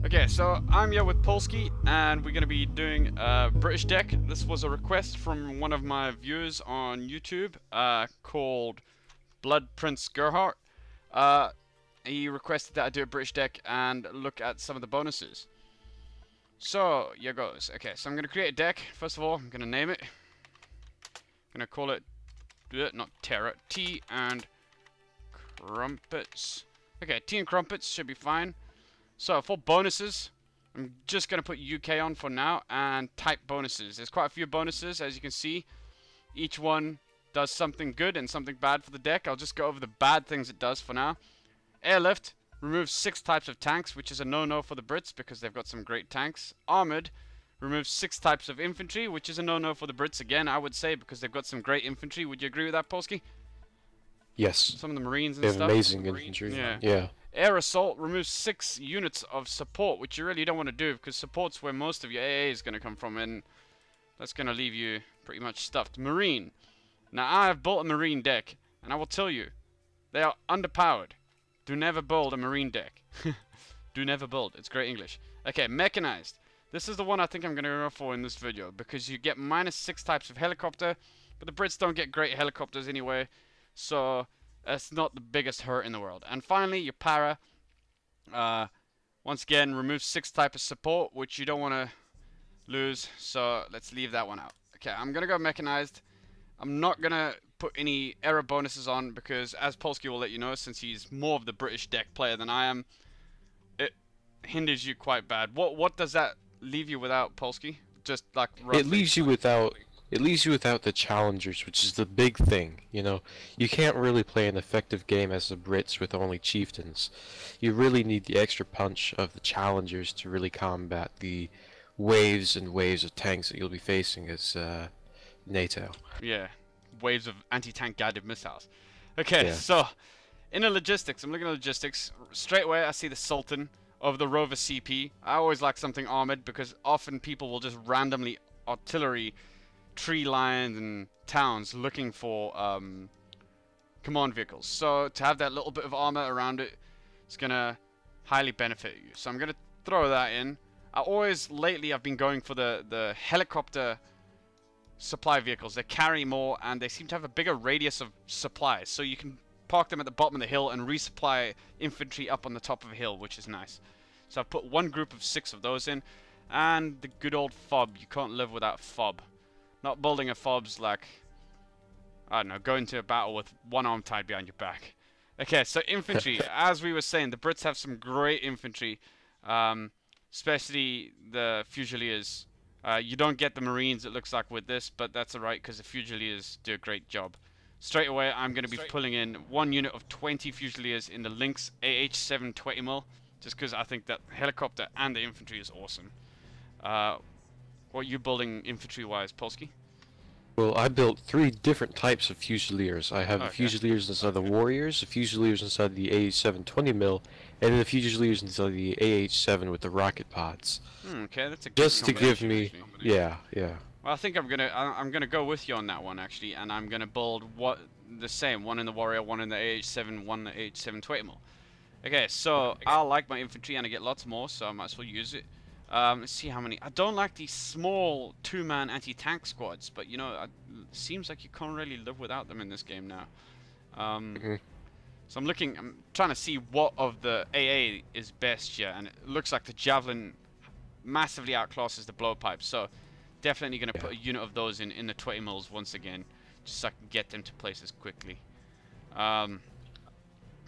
Okay, so I'm here with Polsky, and we're going to be doing a British deck. This was a request from one of my viewers on YouTube, called Bloodprince Gearhart. He requested that I do a British deck and look at some of the bonuses. So, here goes. Okay, so I'm going to create a deck. First of all, I'm going to name it. I'm going to call it, not Terror, Tea and Crumpets. Okay, Tea and Crumpets should be fine. So, for bonuses, I'm just going to put UK on for now, and type bonuses. There's quite a few bonuses, as you can see. Each one does something good and something bad for the deck. I'll just go over the bad things it does for now. Airlift removes 6 types of tanks, which is a no-no for the Brits because they've got some great tanks. Armored removes 6 types of infantry, which is a no-no for the Brits again, I would say, because they've got some great infantry. Would you agree with that, Polsky? Yes. Some of the Marines and they have stuff. Amazing infantry. Yeah. Air Assault removes 6 units of support, which you really don't want to do because support's where most of your AA is going to come from, and that's going to leave you pretty much stuffed. Marine. Now, I have built a Marine deck, and I will tell you, they are underpowered. Do never build a Marine deck. Do never build. It's great English. Okay, Mechanized. This is the one I think I'm going to go for in this video, because you get -6 types of helicopter, but the Brits don't get great helicopters anyway, so it's not the biggest hurt in the world. And finally, your para, once again, removes 6 types of support, which you don't want to lose, so let's leave that one out. Okay, I'm going to go Mechanized. I'm not going to put any error bonuses on, because as Polsky will let you know, since he's more of the British deck player than I am, it hinders you quite bad. What does that leave you without, Polsky? Just like roughly. It leaves you without the challengers, which is the big thing, you know. You can't really play an effective game as the Brits with only chieftains. You really need the extra punch of the challengers to really combat the waves and waves of tanks that you'll be facing as NATO. Yeah, waves of anti-tank guided missiles. Okay, yeah. So, in the logistics, I'm looking at logistics. Straight away, I see the Sultan of the Rover CP. I always like something armored, because often people will just randomly artillery tree lines and towns looking for command vehicles. So to have that little bit of armor around it is gonna highly benefit you. So I'm gonna throw that in. Lately I've been going for the helicopter supply vehicles. They carry more and they seem to have a bigger radius of supplies, so you can park them at the bottom of the hill and resupply infantry up on the top of a hill, which is nice. So I've put one group of 6 of those in, and the good old fob. You can't live without fob. Not building a fob's like, I don't know, going to a battle with one arm tied behind your back. Okay, so infantry. As we were saying, the Brits have some great infantry, especially the Fusiliers. You don't get the Marines, it looks like, with this, but that's alright, because the Fusiliers do a great job. Straight away, I'm going to be pulling in 1 unit of 20 Fusiliers in the Lynx AH-7 20mm, just because I think that helicopter and the infantry is awesome. What are you building infantry-wise, Polsky? Well, I built 3 different types of Fusiliers. I have the Fusiliers inside the Warriors, the Fusiliers inside the AH-7 20mm, and then the Fusiliers inside the AH-7 with the rocket pods. Okay, that's a good just to give me, yeah. Well, I think I'm gonna go with you on that one actually, and I'm gonna build the same, one in the Warrior, one in the AH-7, one in the AH-7 20mm. Okay, so I like my infantry and I get lots more, so I might as well use it. Let's see how many. I don't like these small 2-man anti-tank squads, but you know, it seems like you can't really live without them in this game now. So I'm trying to see what of the AA is best here, and it looks like the Javelin massively outclasses the blowpipe, so definitely going to put a unit of those in the 20mm once again, just so I can get them to places quickly.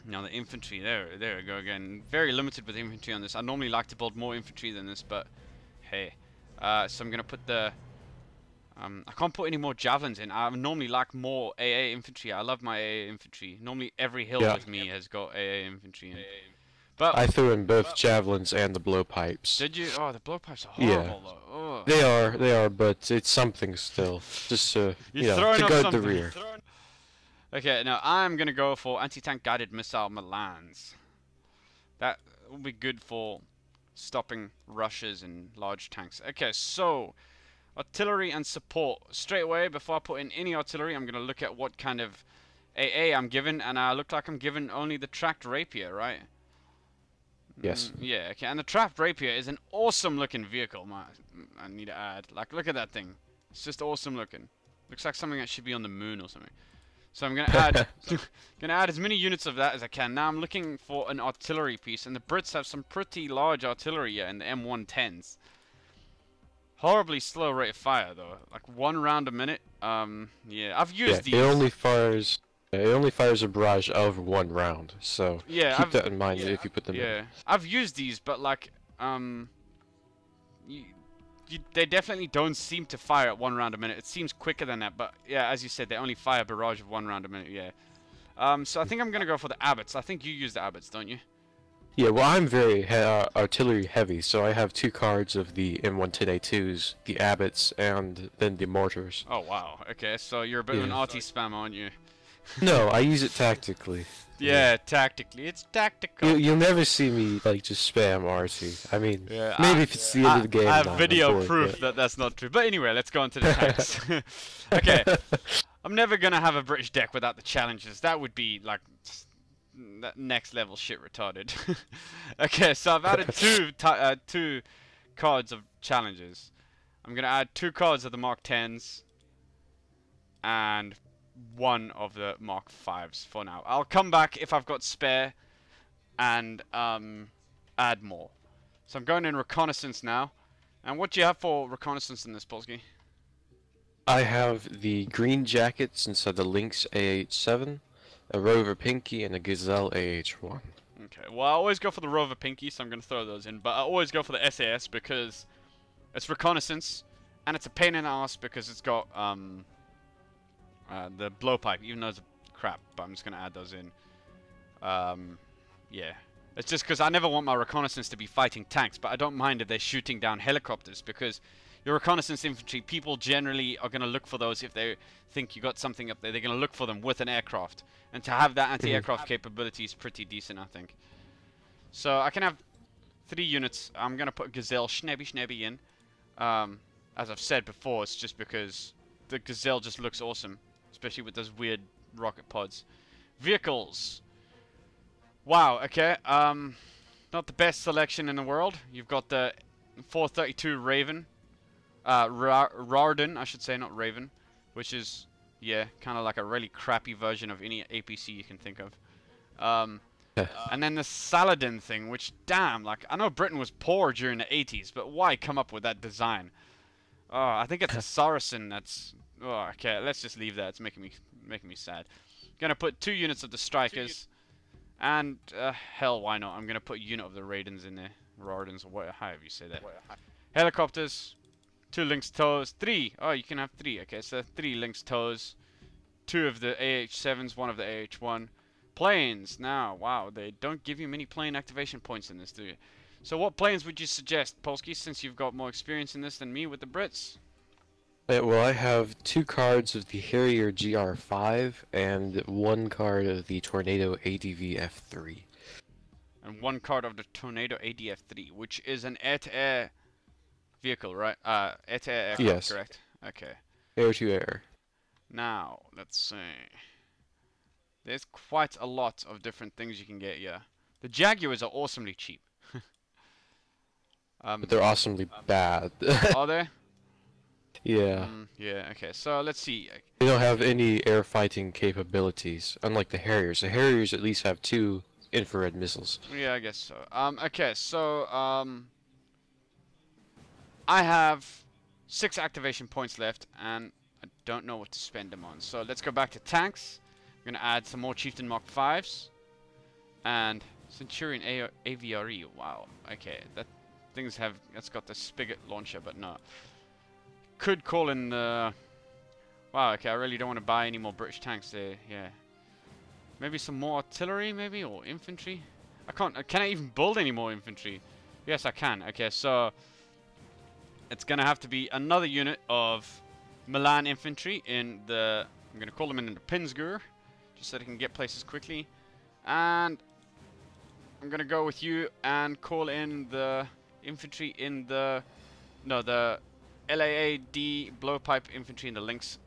Now the infantry, there we go again. Very limited with infantry on this. I normally like to build more infantry than this, but hey. So I'm gonna put the I can't put any more javelins in. I normally like more AA infantry. I love my AA infantry. Normally every hill with me has got AA infantry in. But I threw in both javelins and the blowpipes. Did you? Oh, the blowpipes are horrible though. Oh. They are, but it's something still. Just to guard the rear. Okay, now I'm gonna go for anti-tank guided missile Milans. That will be good for stopping rushes and large tanks. Okay, so artillery and support. Straight away, before I put in any artillery, I'm gonna look at what kind of AA I'm given, and I look like I'm given only the tracked rapier, right? Yes. Yeah, okay, and the Trapped Rapier is an awesome looking vehicle, I need to add. Like, look at that thing. It's just awesome looking. Looks like something that should be on the moon or something. So I'm gonna add gonna add as many units of that as I can. Now I'm looking for an artillery piece, and the Brits have some pretty large artillery here in the M110s. Horribly slow rate of fire though, like 1 round a minute. Yeah, I've used these. It only fires a barrage of 1 round, so yeah, keep that in mind if you put them in. Yeah, I've used these, but like, they definitely don't seem to fire at 1 round a minute. It seems quicker than that, but yeah, as you said, they only fire a barrage of 1 round a minute. Yeah. So I think I'm gonna go for the Abbots. I think you use the Abbots, don't you? Yeah, well, I'm very artillery heavy, so I have 2 cards of the M110A2s, the Abbots, and then the mortars. Oh wow. Okay, so you're a bit of an arty spam, aren't you? No, I use it tactically. Yeah, tactically. It's tactical. You'll never see me like just spam RT. I mean, yeah, maybe if it's the end of the game. I have video bored, proof that that's not true. But anyway, let's go on to the tanks. Okay, I'm never gonna have a British deck without the challenges. That would be like that next level shit retarded. Okay, so I've added two cards of challenges. I'm gonna add 2 cards of the Mark 10s and 1 of the Mark 5s for now. I'll come back if I've got spare and add more. So I'm going in Reconnaissance now. And what do you have for Reconnaissance in this, Polsky? I have the green jackets inside the Lynx AH7, a Rover Pinky, and a Gazelle AH1. Okay, well I always go for the Rover Pinky, so I'm going to throw those in. But I always go for the SAS because it's Reconnaissance, and it's a pain in the ass because it's got the blowpipe, even though it's crap, but I'm just going to add those in. Yeah. It's just because I never want my Reconnaissance to be fighting tanks, but I don't mind if they're shooting down helicopters, because your Reconnaissance infantry, people generally are going to look for those if they think you got something up there. They're going to look for them with an aircraft. And to have that anti-aircraft capability is pretty decent, I think. So I can have 3 units. I'm going to put Gazelle Schnebby in. As I've said before, it's just because the Gazelle just looks awesome, especially with those weird rocket pods. Vehicles. Wow, okay. Not the best selection in the world. You've got the 432 Raven. Rarden, I should say, not Raven. Which is, yeah, kind of like a really crappy version of any APC you can think of. And then the Saladin thing, which, damn, like, I know Britain was poor during the 80s, but why come up with that design? Oh, I think it's a Saracen that's... Oh, okay, let's just leave that. It's making me sad. Gonna put 2 units of the Strikers. And, hell, why not? I'm gonna put a unit of the Raidens in there. Rardens, or whatever, however you say that. Helicopters. 2 Lynx Toes. 3. Oh, you can have 3. Okay, so 3 Lynx Toes. 2 of the AH7s, 1 of the AH1. Planes. Now, wow, they don't give you many plane activation points in this, do you? So what planes would you suggest, Polsky, since you've got more experience in this than me with the Brits? Well, I have 2 cards of the Harrier GR5 and 1 card of the Tornado ADV F3. And 1 card of the Tornado ADF3, which is an air-to-air vehicle, right? Air-to-air aircraft, yes. Correct? Okay. Air-to-air. Now, let's see. There's quite a lot of different things you can get here. The Jaguars are awesomely cheap. But they're awesomely bad. Are they? Yeah. Yeah, okay, so let's see. They don't have any air fighting capabilities, unlike the Harriers. The Harriers at least have 2 infrared missiles. Yeah, I guess so. Okay, so, I have 6 activation points left, and I don't know what to spend them on. So let's go back to tanks. I'm going to add some more Chieftain Mark 5s. And Centurion AVRE. Wow, okay, that's got the Spigot launcher, but no. Could call in the... Wow, okay, I really don't want to buy any more British tanks there, yeah. Maybe some more artillery, maybe, or infantry? Can I even build any more infantry? Yes, I can. Okay, so... It's gonna have to be another unit of Milan infantry in the... I'm gonna call them in the Pinsgur, just so they can get places quickly. And... I'm gonna go with you and call in the infantry in the... No, the... LAAD blowpipe infantry in the Lynx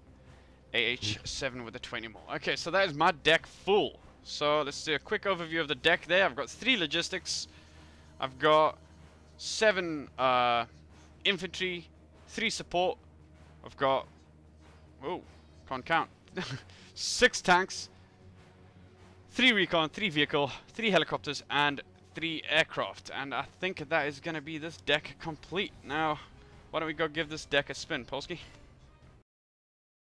AH7 with the 20 more. Okay, so that is my deck full. So let's do a quick overview of the deck there. I've got 3 logistics. I've got 7 infantry, 3 support. I've got, oh, can't count. 6 tanks, 3 recon, 3 vehicle, 3 helicopters, and 3 aircraft. And I think that is going to be this deck complete. Now, why don't we go give this deck a spin, Polsky?